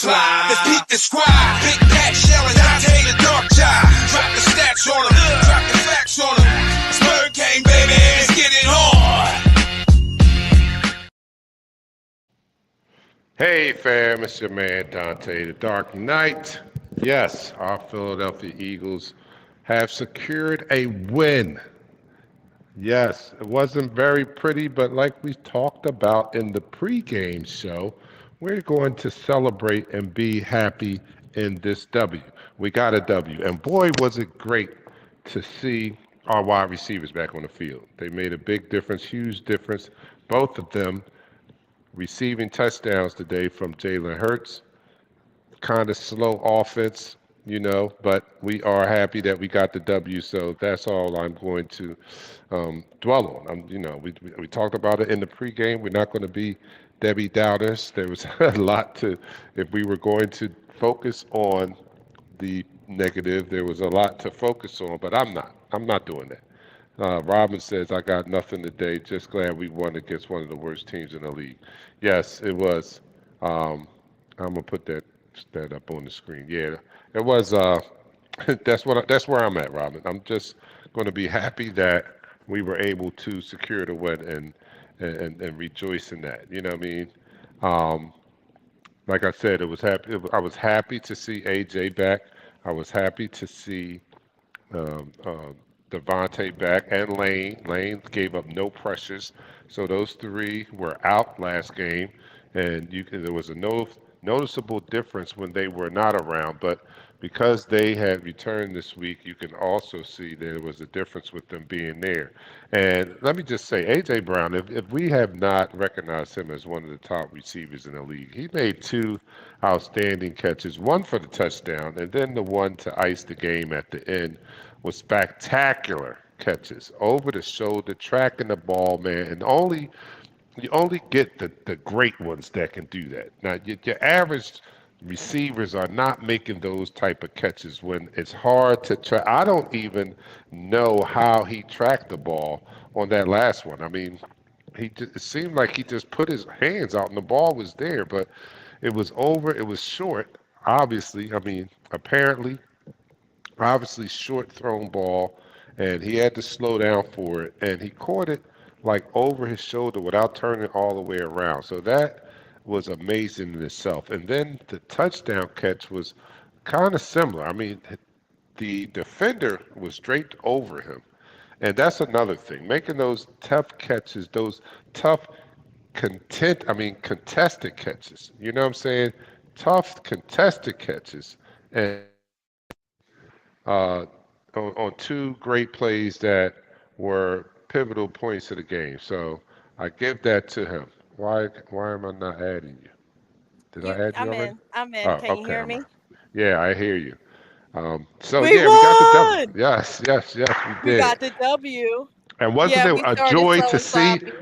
slide. Let's beat the squad. Big Pat Shell and Dante the Dark Child. Drop the stats on them, drop the facts on them. Spur King, baby, let's get it on. Hey fam, it's your man Dante the Dark Knight. Yes, our Philadelphia Eagles have secured a win. Yes, it wasn't very pretty, but like we talked about in the pregame show, we're going to celebrate and be happy in this W. We got a W, and boy, was it great to see our wide receivers back on the field. They made a big difference, huge difference. Both of them receiving touchdowns today from Jalen Hurts. Kind of slow offense, but we are happy that we got the W. So that's all I'm going to dwell on. We talked about it in the pregame. We're not going to be Debbie Downers. There was a lot if we were going to focus on the negative, there was a lot to focus on, but I'm not. I'm not doing that. Robin says, I got nothing today. Just glad we won against one of the worst teams in the league. Yes, it was. I'm going to put that up on the screen. Yeah, it was. That's where I'm at, Robin. I'm just going to be happy that we were able to secure the win and rejoice in that. You know what I mean? Like I said, I was happy to see AJ back. I was happy to see Devontae back and Lane. Lane gave up no pressures. So those three were out last game, and there was a noticeable difference when they were not around. But because they had returned this week, you can also see there was a difference with them being there. And let me just say, A.J. Brown, if we have not recognized him as one of the top receivers in the league, he made two outstanding catches, one for the touchdown, and then the one to ice the game at the end was spectacular catches, over the shoulder, tracking the ball, man. And you only get the great ones that can do that. Now, your average receivers are not making those type of catches when it's hard to track. I don't even know how he tracked the ball on that last one. I mean, it seemed like he just put his hands out and the ball was there, but it was over. It was short, obviously. I mean, obviously short thrown ball, and he had to slow down for it, and he caught it like over his shoulder without turning all the way around. So that was amazing in itself. And then the touchdown catch was kind of similar. I mean, the defender was draped over him. And that's another thing, making those tough catches, those tough contested catches. You know what I'm saying? Tough contested catches. And on two great plays that were pivotal points of the game. So I give that to him. Why am I not adding you? Did I add you already? I'm in. Oh, Can you okay. hear me? Yeah, I hear you. So We yeah, we got the won. W. Yes, we We did. got the W. And wasn't Yeah, it we a started joy slow to and see sloppy.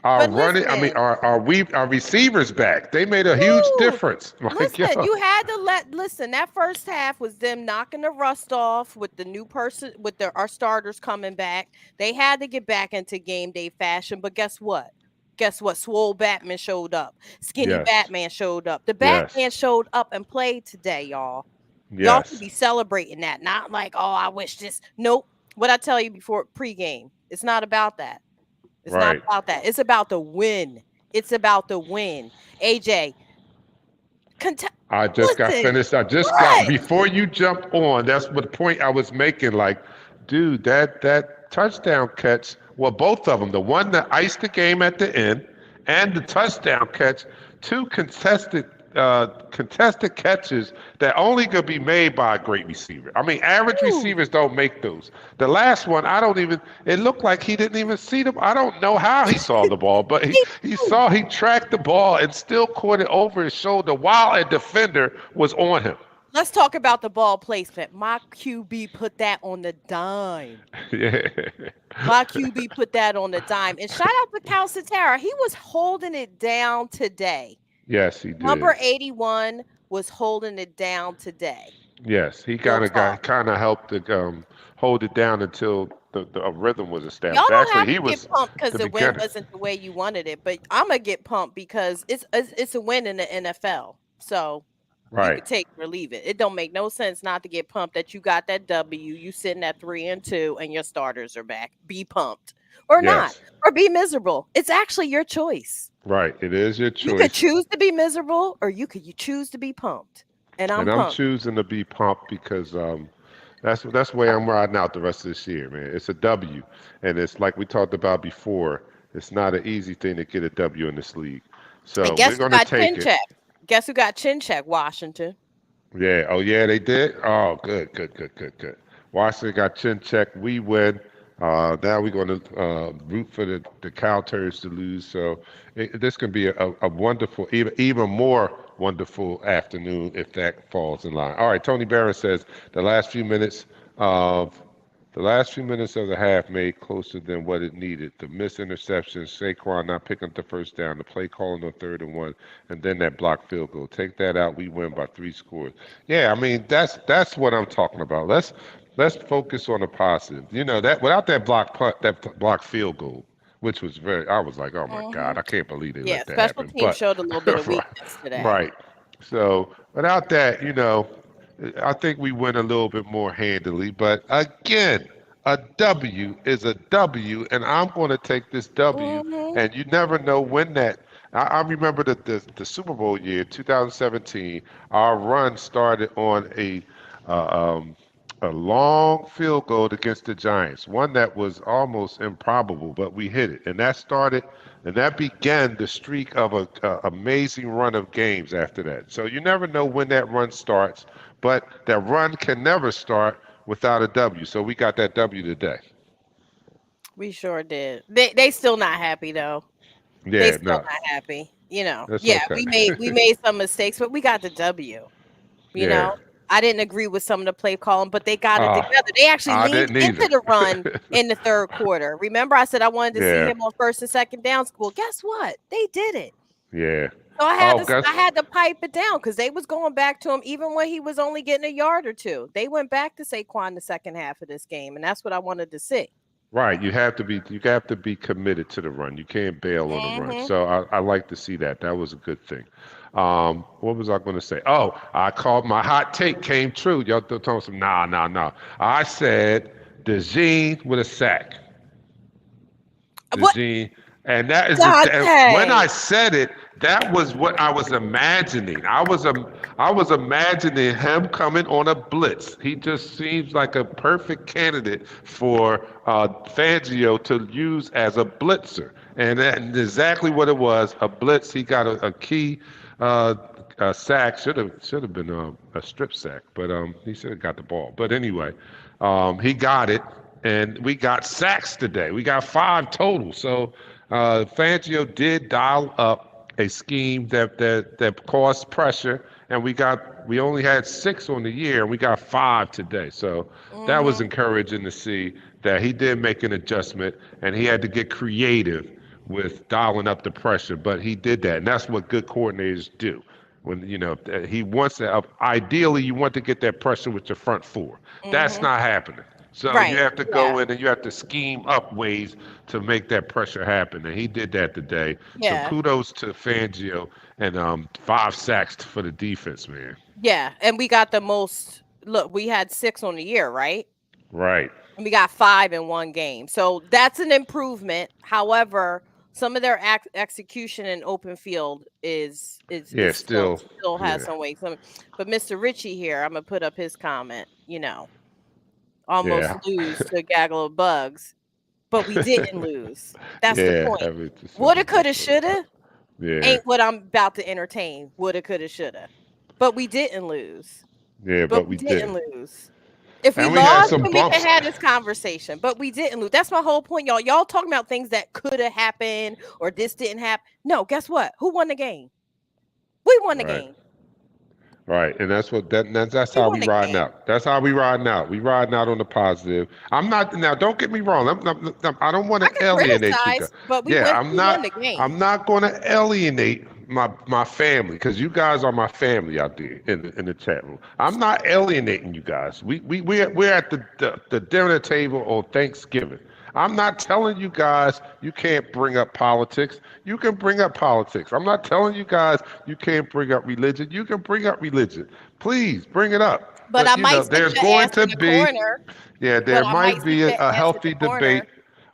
our But running? I mean, listen, our receivers back. They made a huge woo, difference. Like listen, yo, you had to listen, that first half was them knocking the rust off with the new person, with our starters coming back. They had to get back into game day fashion, but guess what? Guess what? Swole Batman showed up. Skinny yes, Batman showed up. The Batman yes, showed up and played today, y'all. Y'all should yes. be celebrating that. Not like, oh, I wish this. Nope. What I tell you before pregame. It's not about that. It's not Right. about that. It's about the win. It's about the win. AJ, cont- I just got listen. finished. I just got What? before you jump on. That's what the point I was making. Like, dude, that touchdown catch. Well, both of them. The one that iced the game at the end, and the touchdown catch. Two contested catches that only could be made by a great receiver. I mean, average Woo. receivers don't make those. The last one, I don't even. It looked like he didn't even see them. I don't know how he saw the ball, but he tracked the ball and still caught it over his shoulder while a defender was on him. Let's talk about the ball placement. My QB put that on the dime. Yeah. My QB put that on the dime. And shout out to Calcaterra. He was holding it down today. Yes, he Number did. 81 was holding it down today. Yes, he Real kind talk. of helped to hold it down until the rhythm was Y'all established. don't Actually, have he to get was pumped because the the win beginner. wasn't the way you wanted it, but I'm gonna get pumped because it's a win in the NFL. So You Right. could take it or leave it. It don't make no sense not to get pumped that you got that W. You sitting at 3-2 and your starters are back. Be pumped or not, Yes. or be miserable. It's actually your choice. Right. It is your You could choice. choose to be miserable, or you choose to be pumped. And I'm And I'm pumped. choosing to be pumped because that's the way I'm riding out the rest of this year, man. It's a W, and it's like we talked about before. It's not an easy thing to get a W in this league, And so we're guess who gonna got take chin it. check? Guess who got chin check? Washington. Yeah. Oh yeah, they did. Oh, good, good, good, good, good. Washington got chin check. We win. Now we're going to root for the Cow Turds to lose. So this can be a wonderful, even more wonderful afternoon if that falls in line. All right, Tony Barron says the of last few minutes of the half made closer than what it needed. The missed interception, Saquon not picking up the first down, the play calling on 3rd and 1, and then that blocked field goal. Take that out, we win by 3 scores. Yeah, I mean that's what I'm talking about. Let's focus on the positive. You know that without that block punt, block field goal, which was I was like, oh my God, I can't believe they Yeah, let that special happen. teams But showed a little bit of right, weakness today. right. So without that, I think we win a little bit more handily. But again, a W is a W, and I'm going to take this W. Mhm. And you never know when that. I remember the Super Bowl year, 2017. Our run started on a long field goal against the Giants, one that was almost improbable, but we hit it, and that began the streak of a amazing run of games after that. So you never know when that run starts, but that run can never start without a W. So we got that W today. We sure did. They still not happy though. They Yeah, still no, not happy. that's Yeah, okay. we made some mistakes, but we got the W. You Yeah. know, I didn't agree with some of the play calling, but they got it Ah, together. They actually I leaned didn't into either. the run in the third quarter. Remember, I said I wanted to see Yeah, him on 1st and 2nd downs. Well, guess what? They did it. yeah. So Oh, I guess had to pipe it down because they was going back to him even when he was only getting a yard or two. They went back to Saquon the second half of this game, and that's what I wanted to see. right. You have to be committed to the run. You can't bail on the run. Hmm. So I like to see that. That was a good thing. What was I going to say? Oh, I called my hot take came true. Y'all told some nah, nah, nah. I said DeJean with a sack. What, DeJean, and that is when Dante? I said it, that was what I was imagining. I was imagining him coming on a blitz. He just seems like a perfect candidate for Fangio to use as a blitzer, and that's exactly what it was, a blitz. He got a key sack. Should have been a strip sack, but he should have got the ball. But anyway, he got it, and we got sacks today. We got 5 total. So Fangio did dial up a scheme that caused pressure, and we only had 6 on the year, and we got 5 today. So that was Hmm. encouraging to see that he did make an adjustment, and he had to get creative with dialing up the pressure, but he did that, and that's what good coordinators do. When he wants to, ideally you want to get that pressure with your front 4. That's Hmm. not happening. So you Right. have to Yeah. go in and you have to scheme up ways to make that pressure happen, and he did that today. So Yeah. kudos to Fangio, and 5 sacks for the defense, man. Yeah. And we got the most. Look, we had 6 on the year, right? Right. And we got 5 in one game. So that's an improvement. However, some of their execution in open field Yeah. is still Still. still has Yeah. some weight. But Mr. Ritchie here, I'm gonna put up his comment. Almost Yeah. lose to a gaggle of bugs, but we didn't lose. That's the Yeah. point. I mean, this Woulda, is coulda, ridiculous. shoulda Yeah. ain't what I'm about to entertain. Woulda, coulda, shoulda. But we didn't lose. Yeah. But But we we didn't didn't. lose. If we And we had lost, some then we can bumps. have this conversation. But we didn't lose. That's my whole point, y'all. Y'all talking about things that could have happened or this didn't happen. No, guess what? Who won the game? We won the Right. game. Right, and that's We how won we the riding game. out. That's how we riding out. We riding out on the positive. I'm not now. Don't get me wrong. I don't want I to can alienate you guys. criticize, but Yeah, we won the game. I'm not going to alienate my family, because you guys are my family out there in the chat room. I'm not alienating you guys. We're at the dinner table on Thanksgiving. I'm not telling you guys you can't bring up politics. You can bring up politics. I'm not telling you guys you can't bring up religion. You can bring up religion. Please bring it up. But I But might sit there's your going ass to in the be, corner. yeah, But there I might might sit be your a ass in the healthy corner. debate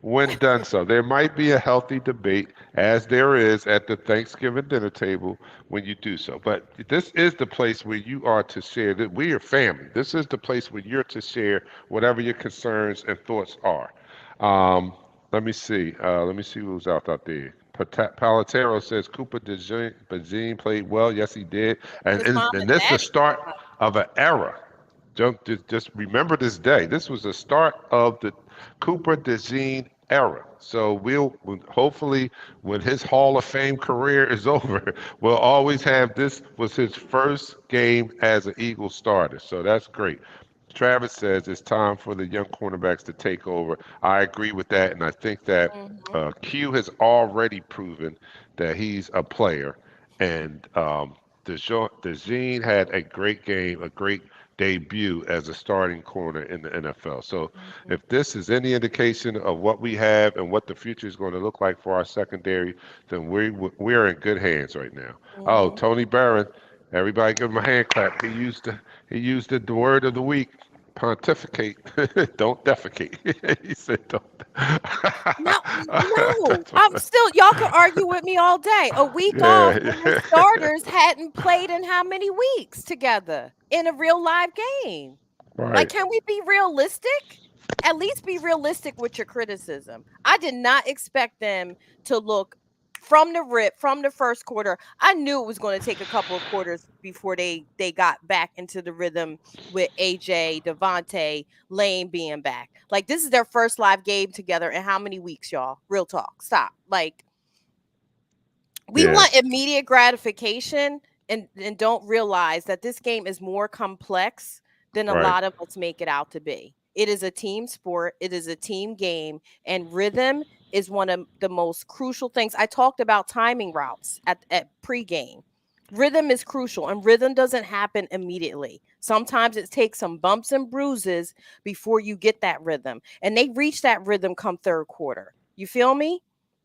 when done so. There might be a healthy debate, as there is at the Thanksgiving dinner table when you do so. But this is the place where you are to share that we are family. This is the place where you're to share whatever your concerns and thoughts are. Um, let me see. Let me see who's out there. Palatero says Cooper DeJean played well. Yes, he did. His mom And and this is the daddy. start of an era. Just remember this day. This was the start of the Cooper DeJean era. So hopefully when his Hall of Fame career is over, we'll always have this was his first game as an Eagle starter. So that's great. Travis says it's time for the young cornerbacks to take over. I agree with that, and I think that Hmm. Q has already proven that he's a player, and DeJean had a great game, a great debut as a starting corner in the NFL. So if this is any indication of what we have and what the future is going to look like for our secondary, then we're in good hands right now. Oh, Hmm. Tony Barron, everybody give him a hand clap. He used the word of the week. Pontificate, don't defecate. He said, "Don't." No, no. That's I'm what- still, y'all can argue with me all day. A week off yeah, when your starters hadn't played in how many weeks together in a real live game? Like, right. can we be realistic? At least be realistic with your criticism. I did not expect them to look from the rip, from the first quarter. I knew it was going to take a couple of quarters before they got back into the rhythm with AJ, Devontae, Lane being back. Like, this is their first live game together in how many weeks, y'all? Real talk. Stop. Like, we Yeah, want immediate gratification and don't realize that this game is more complex than a right. lot of us make it out to be. It is a team sport, it is a team game, and rhythm is one of the most crucial things. I talked about timing routes at pregame. Rhythm is crucial, and rhythm doesn't happen immediately. Sometimes it takes some bumps and bruises before you get that rhythm, and they reach that rhythm come third quarter. You feel me?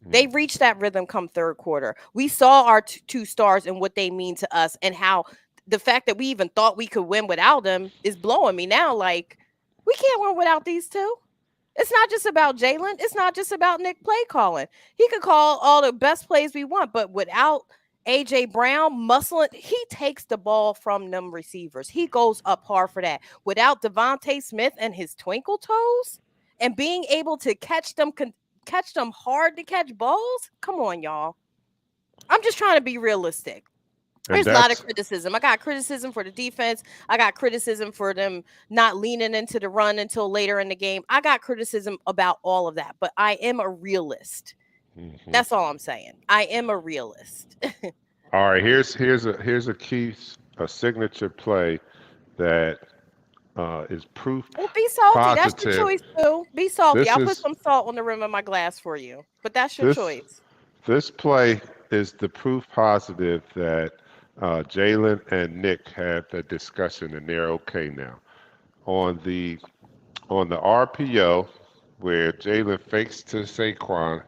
They Mm. reached that rhythm come third quarter. We saw our two stars and what they mean to us, and how the fact that we even thought we could win without them is blowing me now. Like, we can't win without these two. It's not just about Jalen. It's not just about Nick play calling. He could call all the best plays we want, but without AJ Brown muscling, he takes the ball from them receivers. He goes up hard for that. Without Devontae Smith and his twinkle toes and being able to catch them hard to catch balls. Come on, y'all. I'm just trying to be realistic. And There's a lot of that's criticism. I got criticism for the defense. I got criticism for them not leaning into the run until later in the game. I got criticism about all of that, but I am a realist. mhm. That's all I'm saying. I am a realist. All right. Here's a key, a signature play that is proof Well, be salty. That's your positive. choice, too. Be salty. This I'll put is some salt on the rim of my glass for you, but that's your this choice. this play is the proof positive that Jalen and Nick had the discussion and they're okay now. On the RPO where Jalen fakes to Saquon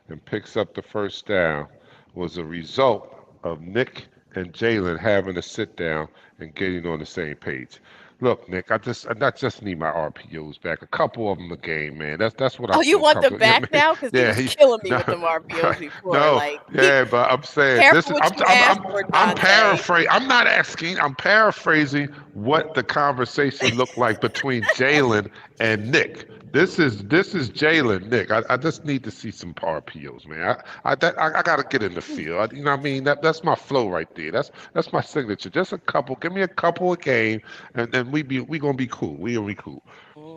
and picks up the first down was a result of Nick and Jalen having to sit down and getting on the same page. Look, Nick, I just need my RPOs back. A couple of them a game, man. That's what I Oh, you feel want them comfortable. Yeah, back man. now? Because he Yeah, was killing me no, with them RPOs before. no, Like, yeah, but I'm saying this careful is what you ask for, I'm Dante. paraphrasing. I'm not asking. I'm paraphrasing what the conversation looked like between Jalen and Nick. This is Jalen, Nick. I just need to see some RPOs, man. I got to get in the field. You know what I mean? That's my flow right there. That's my signature. Just a couple. Give me a couple a game, and then we gonna be cool. We gonna be cool.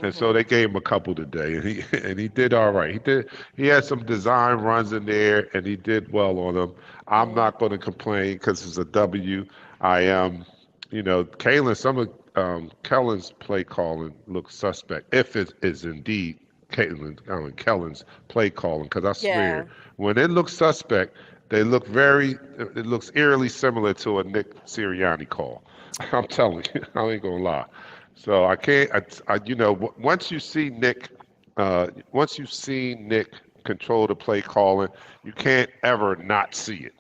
And so Hmm. they gave him a couple today, and he did all right. He had some design runs in there, and he did well on them. I'm Hmm. not going to complain because it's a W. I am, Kalen. Some of Kellen's play calling looks suspect if it is indeed Kellen's play calling. Because I swear, Yeah. when it looks suspect, they look very. It looks eerily similar to a Nick Sirianni call. I'm telling you, I ain't gonna lie. So I can't. Once you see Nick once you've seen Nick control the play calling, you can't ever not see it.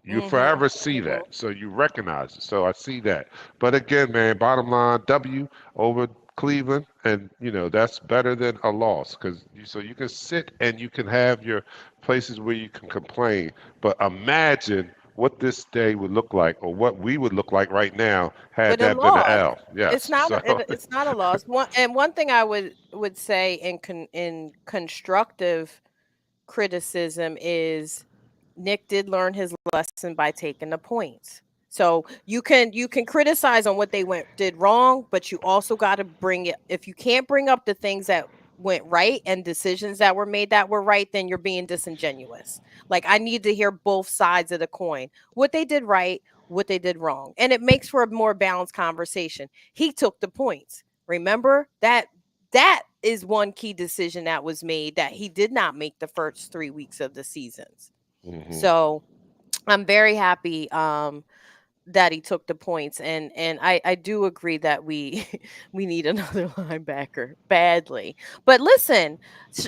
You Mm-hmm. forever see that, so you recognize it. So I see that. But again, man, bottom line, W over Cleveland, and that's better than a loss because so you can sit and you can have your places where you can complain. But imagine what this day would look like, or what we would look like right now had With a that been an loss. L. It's Yes. not So it's not a loss. One thing I would say in constructive criticism is Nick did learn his lesson by taking the points. So you can criticize on what they did wrong, but you also got to bring it. If you can't bring up the things that went right and decisions that were made that were right, then you're being disingenuous. Like, I need to hear both sides of the coin. What they did right, what they did wrong. And it makes for a more balanced conversation. He took the points. Remember that is one key decision that was made that he did not make the first 3 weeks of the seasons. hmm So I'm very happy that he took the points, and I do agree that we we need another linebacker badly. But listen,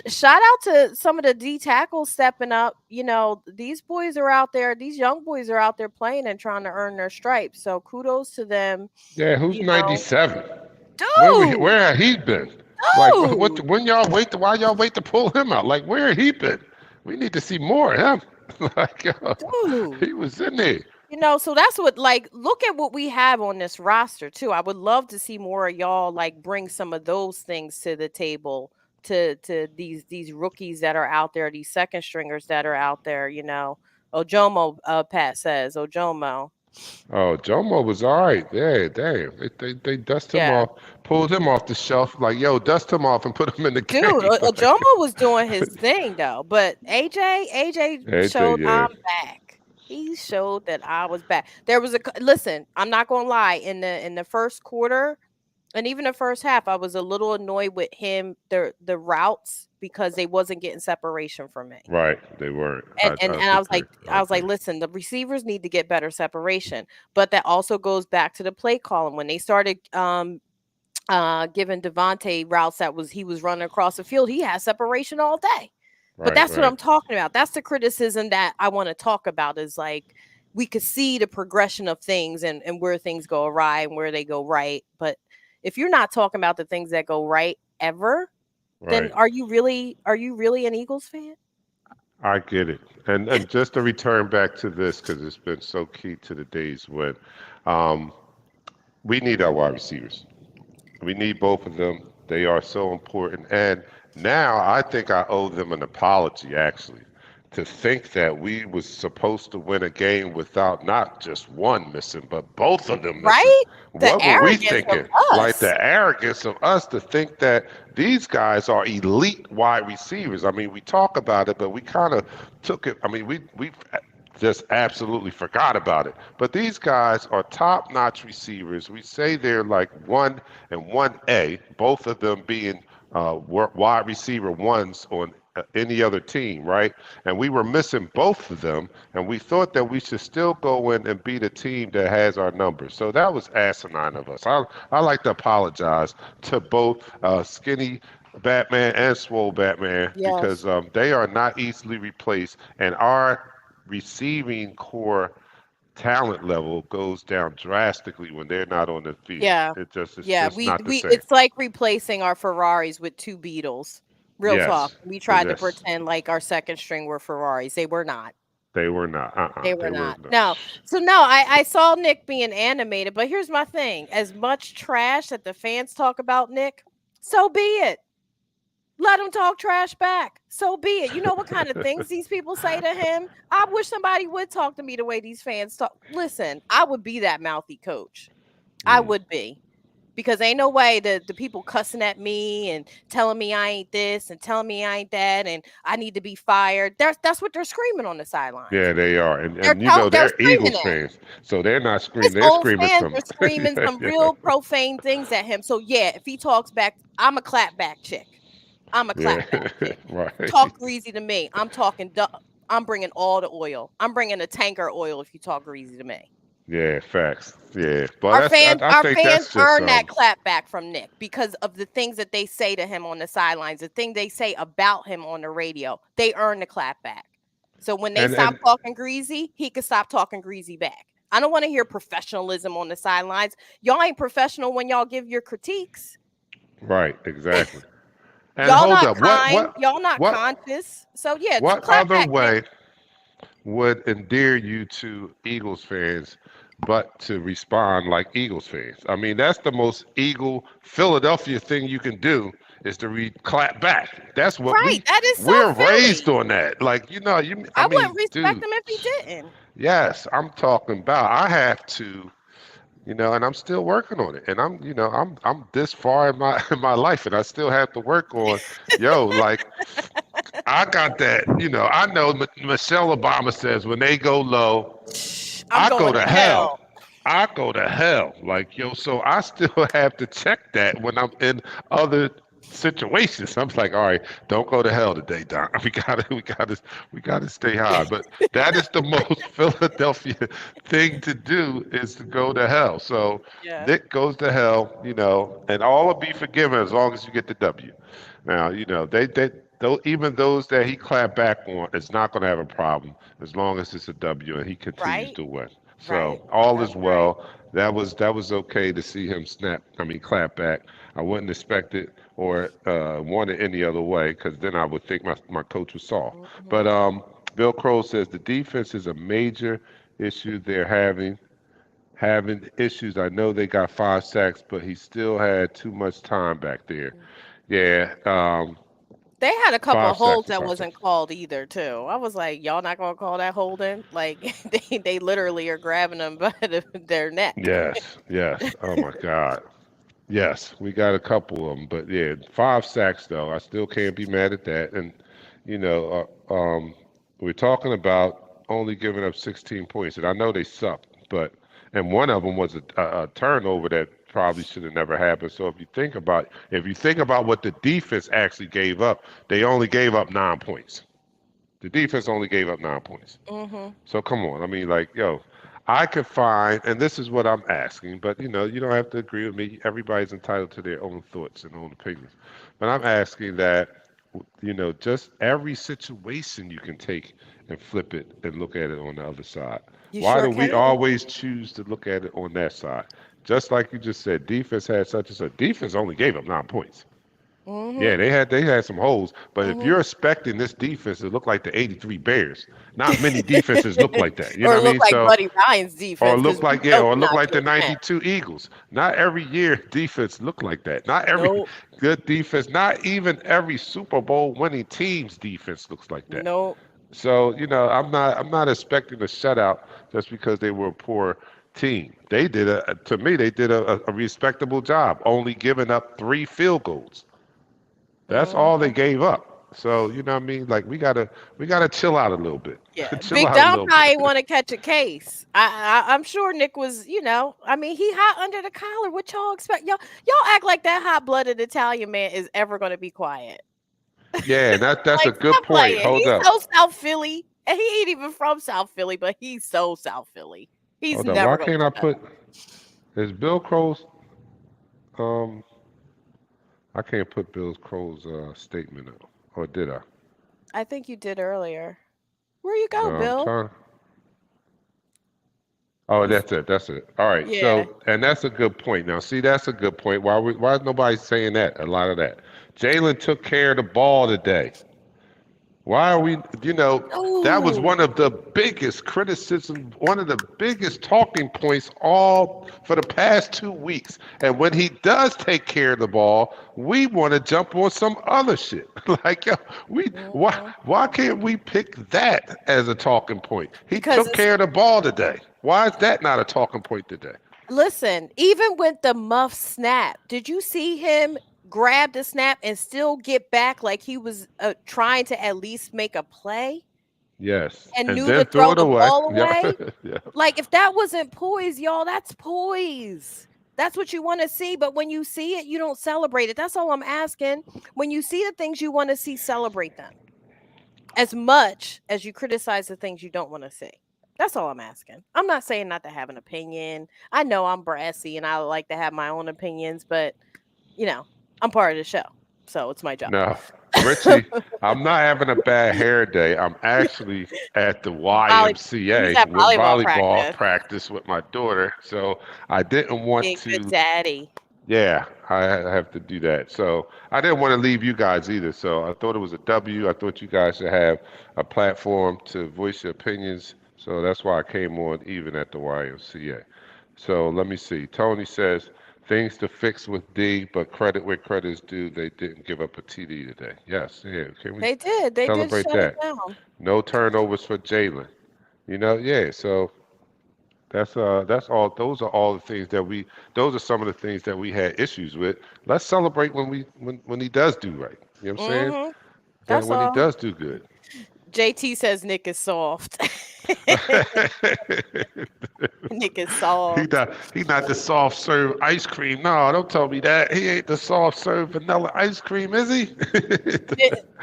shout out to some of the D tackles stepping up. These boys are out there, these young boys are out there playing and trying to earn their stripes. So kudos to them. yeah, who's You know, 97? dude, Where had he been? Like what dude, when y'all wait to why y'all wait to pull him out? Like where had he been? We need to see more of him. Like dude. he was in there. So that's what, like, look at what we have on this roster too. I would love to see more of y'all like bring some of those things to the table to these rookies that are out there, these second stringers that are out there. Ojomo, Pat says Ojomo. Oh, Jomo was all right. Yeah, damn. They dust him Yeah. off, pulled him off the shelf. Like, yo, dust him off and put him in the Dude, game. Ojomo was doing his thing though, but AJ AJ, showed yeah. I'm back. He showed that I was back. There was listen. I'm not gonna lie. In the first quarter, and even the first half, I was a little annoyed with him, the routes, because they wasn't getting separation from me. Right, they weren't. And I was agree. like, I agree. listen, the receivers need to get better separation. But that also goes back to the play calling when they started giving Devontae routes that he was running across the field. He had separation all day. But Right, that's what right. I'm talking about. That's the criticism that I want to talk about, is like, we could see the progression of things and where things go awry and where they go right. But if you're not talking about the things that go right ever, then Right. are you really an Eagles fan? I get it. And just to return back to this, because it's been so key to the days when um, we need our wide receivers. We need both of them. They are so important. And now I think I owe them an apology, actually, to think that we was supposed to win a game without not just one missing, but both of them missing. Right? The What were we arrogance of thinking? Like us. the arrogance of us to think that these guys are elite wide receivers. I mean, we talk about it, but we kind of took it. I mean, we just absolutely forgot about it. But these guys are top-notch receivers. We say they're like 1 and 1A, both of them being wide receiver ones on any other team, right? And we were missing both of them, and we thought that we should still go in and beat a team that has our numbers. So that was asinine of us. I like to apologize to both Skinny Batman and Swole Batman because Yes. they are not easily replaced, and our receiving core talent level goes down drastically when they're not on the field. Yeah. It's Yeah. just We not the we same. it's like replacing our Ferraris with two Beetles. Real talk. Yes, We tried to yes, pretend like our second string were Ferraris. They were not. they were not. They were They were not. not. No. So no, I saw Nick being animated, but here's my thing. As much trash that the fans talk about Nick, so be it. Let him talk trash back. So be it. You know what kind of things these people say to him? I wish somebody would talk to me the way these fans talk. Listen, I would be that mouthy coach. I Mm. would be. Because ain't no way the people cussing at me and telling me I ain't this and telling me I ain't that and I need to be fired. That's what they're screaming on the sidelines. Yeah, they are, and They're they're screaming Eagles that. fans, so they're not His screaming. They're own screaming fans some. are screaming Yeah, some yeah. real profane things at him. So yeah, if he talks back, I'm a clapback chick. I'm a Yeah, clapback chick. right. Talk greasy to me. I'm talking. I'm bringing all the oil. I'm bringing a tanker of oil if you talk greasy to me. Yeah, facts. Yeah, but I Our think fans that's just earn that clap back from Nick because of the things that they say to him on the sidelines, the thing they say about him on the radio. They earn the clap back. So when they stop and talking greasy, he can stop talking greasy back. I don't want to hear professionalism on the sidelines. Y'all ain't professional when y'all give your critiques. right, exactly. And Y'all hold not up, kind. Y'all not what conscious. So yeah, what clap other back, Nick. way would endear you to Eagles fans but to respond like Eagles fans? I mean, that's the most Eagle Philadelphia thing you can do is to clap back. That's what Right. That is so we're raised Philly. on that. Like, I I mean, wouldn't respect dude, him if he didn't. yes, I'm talking about I have to, and I'm still working on it. And I'm this far in my in my life and I still have to work on, like I got that, I know Michelle Obama says when they go low, I'm I go going to to hell. hell. I go to hell. Like, so I still have to check that when I'm in other situations. I'm like, all right, don't go to hell today, Don. We gotta stay high. But that is the most Philadelphia thing to do is to go to hell. So Yeah. Nick goes to hell, and all will be forgiven as long as you get the W. Now, though even those that he clapped back on, it's not going to have a problem as long as it's a W and he continues Right. to win. Right. So all That's is right. well. That was okay to see him clap back. I wouldn't expect it or want it any other way because then I would think my coach was soft. Mhm. But Bill Crow says the defense is a major issue they're having issues. I know they got 5 sacks, but he still had too much time back there. Yeah, They had a couple of five holds sacks or that 5 sacks. wasn't called either, too. I was like, y'all not gonna call that holding? Like they literally are grabbing them by their neck. Yes, yes. Oh my God. Yes, we got a couple of them, but yeah, 5 sacks though. I still can't be mad at that. And you know, we're talking about only giving up 16 points, and I know they suck, but and one of them was a turnover that probably should have never happened. So if you think about what the defense actually gave up, they only gave up 9 points. The defense only gave up 9 points. Hmm. So come on. I mean, like, yo, I could find, and this is what I'm asking, but you don't have to agree with me. Everybody's entitled to their own thoughts and own opinions. But I'm asking that, just every situation you can take and flip it and look at it on the other side. You Why sure do we can. always choose to look at it on that side? Just like you just said, defense had such and such. Defense only gave up 9 points. Hmm. Yeah, they had some holes, but if Hmm. you're expecting this defense to look like the '83 Bears, not many defenses look like that. You know Or what I look mean? like So, Buddy Ryan's defense because we know or we're look not like the getting that. '92 Eagles. Not every year defense look like that. Not every Nope. good defense, not even every Super Bowl winning team's defense looks like that. Nope. So, I'm not expecting a shutout just because they were a poor team. To me, they did a respectable job, only giving up 3 field goals. That's all they Hmm. gave up. So, you know what I mean? Like we gotta chill out a little bit. Yeah, Chill Big out a Dom little probably bit. want to catch a case. I'm sure Nick was, I mean, he hot under the collar. What y'all expect? Y'all act like that hot blooded Italian man is ever going to be quiet. Yeah, and that's a Like, good stop point. playing. Hold He's up. so South Philly, and he ain't even from South Philly, but he's so South Philly. He's Hold up. Why never going can't to I shut put is Bill Crow's um I can't put Bill Crow's statement up. Or did I? I think you did earlier. Where you No, go, I'm Bill? trying. Oh, You, s- that's it. That's it. All right. yeah. And that's a good point. Now, see, that's a good point. Why is nobody saying that? A lot of that. Jalen took care of the ball today. Why are we, that was Oh, one of the biggest criticism, one of the biggest talking points all for the past 2 weeks. And when he does take care of the ball, we want to jump on some other shit. Like, yo, why mhm. why can't we pick that as a talking point? He Because took it's care of the ball today. Why is that not a talking point today? Listen, even with the muff snap, did you see him grab the snap and still get back like he was trying to at least make a play Yes. and And knew then to throw throw it the away. ball Yeah. away? Yeah. Like, if that wasn't poise, y'all, that's poise. That's what you want to see. But when you see it, you don't celebrate it. That's all I'm asking. When you see the things you want to see, celebrate them as much as you criticize the things you don't want to see. That's all I'm asking. I'm not saying not to have an opinion. I know I'm brassy and I like to have my own opinions, but I'm part of the show, so it's my job. No, Richie, I'm not having a bad hair day. I'm actually at the He's YMCA at with volleyball volleyball practice. practice with my daughter. So I didn't want Being good to, daddy. yeah, I have to do that. So I didn't want to leave you guys either. So I thought it was a W. I thought you guys should have a platform to voice your opinions. So that's why I came on even at the YMCA. So let me see. Tony says things to fix with D, but credit where credit is due. They didn't give up a TD today. Yes, yeah. Can we They did. They did celebrate shut it that? down. No turnovers for Jalen. Yeah. So that's all. Those are all the things that we. Those are some of the things that we had issues with. Let's celebrate when he does do right. You know what I'm saying? Mm-hmm. Then That's when he all. does do good. JT says Nick is soft. Nick is soft. He not the soft serve ice cream. No, don't tell me that. He ain't the soft serve vanilla ice cream, is he?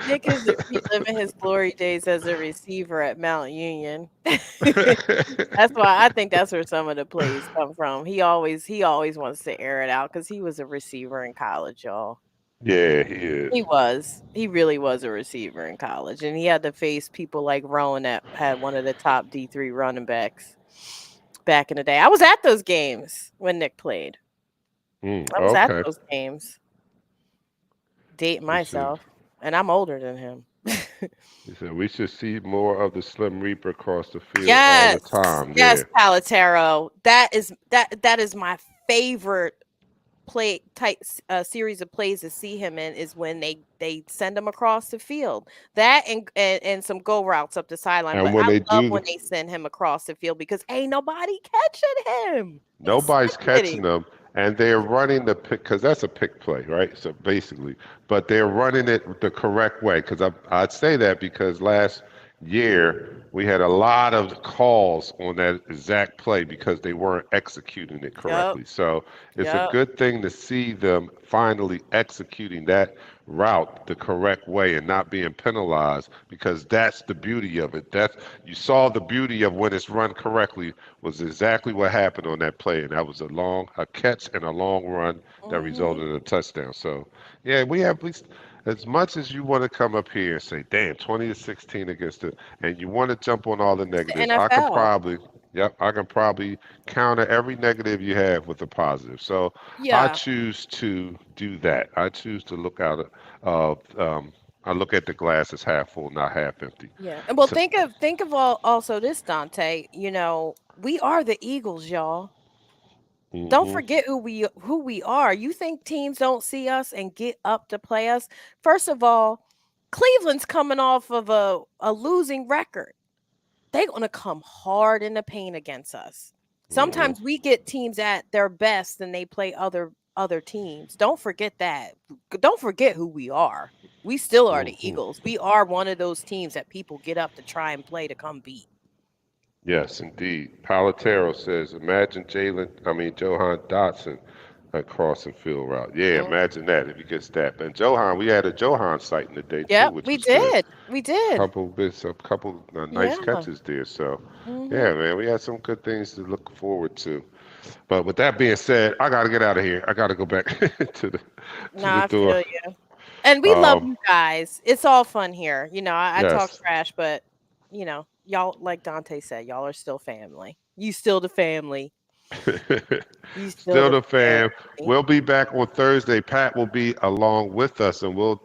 Nick is reliving his glory days as a receiver at Mount Union. That's why I think that's where some of the plays come from. He always wants to air it out because he was a receiver in college, y'all. Yeah, he is. He was. He really was a receiver in college, and he had to face people like Rowan that had one of the top D3 running backs back in the day. I was at those games when Nick played. I was at Okay. those games. Dating Let's see. myself, and I'm older than him. He said we should see more of the Slim Reaper across the field all Yes, the time. yes, Yeah. Palatero. That is my favorite play type series of plays to see him in is when they send him across the field. That and some go routes up the sideline. And But when I they love do, when they send him across the field because ain't nobody catching him. nobody's He's catching them, and they're running the pick because that's a pick play, right? So basically, but they're running it the correct way. Because I'd say that because last year we had a lot of calls on that exact play because they weren't executing it correctly. So it's a Yep. good thing to see them finally executing that route the correct way and not being penalized because that's the beauty of it. You saw the beauty of when it's run correctly was exactly what happened on that play, and that was a catch and a long run that resulted in a touchdown. So yeah, we have at least as much as you want to come up here and say, damn, 20-16 against it, and you want to jump on all the negatives, I can NFL. probably counter every negative you have with a positive. So I Yeah. choose to do that. I choose to look out I look at the glass as half full, not half empty. Yeah. And well, So, think of also this, Dante. We are the Eagles, y'all. Don't mhm. forget who we are. You think teams don't see us and get up to play us? First of all, Cleveland's coming off of a losing record. They're gonna come hard in the paint against us. Sometimes we get teams at their best and they play other teams. Don't forget that. Don't forget who we are. We still are the Eagles. We are one of those teams that people get up to try and play to come beat. Yes, indeed. Palatero says, imagine Johan Dotson crossing field route. Yeah, imagine that if he gets that. And Johan, we had a Johan sighting today too, Yeah, which we was good. did. We did. A couple nice Yeah. catches there. So Mhm. yeah, man, we had some good things to look forward to. But with that being said, I got to get out of here. I got to go back to the I door. feel you. And we love you guys. It's all fun here. I talk Yes. trash, but y'all, like Dante said, y'all are still family. You still the family. You Still the fam. family. We'll be back on Thursday. Pat will be along with us, and we'll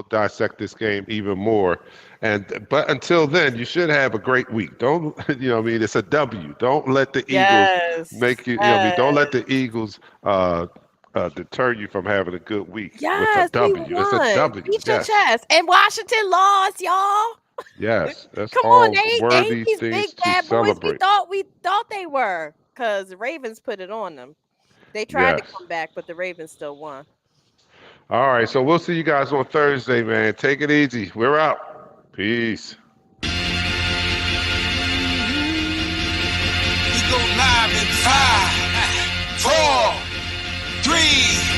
dissect this game even more. But until then, you should have a great week. Don't it's a W. Don't let the Eagles Yes. make you. Don't let the Eagles deter you from having a good week with a Yes, we W. It's a won. W. Beat your Yes. chest. And Washington lost, y'all. Yes. That's Come all on, they ain't worthy these things big to bad boys celebrate. we thought they were. Because the Ravens put it on them. They tried to Yes. come back, but the Ravens still won. All right. So we'll see you guys on Thursday, man. Take it easy. We're out. Peace. We go live in 5, 4, 3.